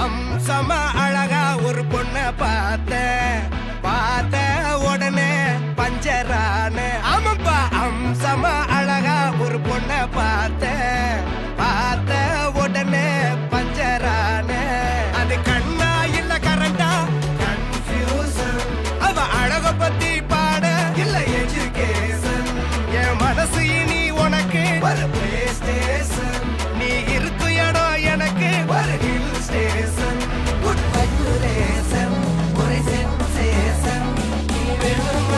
அம்சமா அழகா ஒரு பொண்ண பார்த்த உடனே பஞ்சரான. ஆமாப்பா, அம்சமா அழகா ஒரு பொண்ண பார்த்த உடனே பஞ்சரான. அது கண்ணா இல்ல கரண்டா கன்ஃபியூசன். அவ அழக பத்தி பாட இல்ல எஜுகேஷன். என் மனசு இனி உனக்கு ஒரு பிளே ஸ்டேஷன். நீ இருக்கு இடம் எனக்கு ஒரு ஹில் ஸ்டேஷன். குட் வைப்ரேஷன், ஒரு சென்சேஷன். நீ வேணும்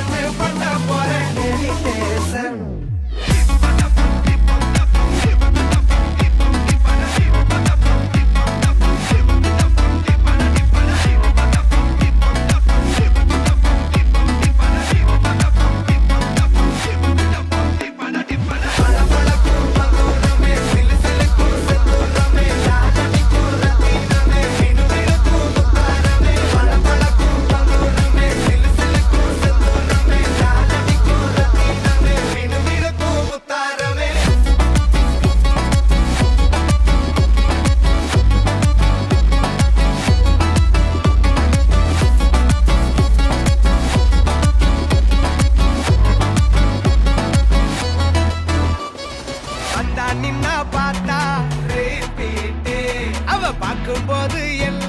பண்ண போற மெடிடேஷன். நின்னா பார்த்தா அவ பார்க்கும்போது எல்லாம்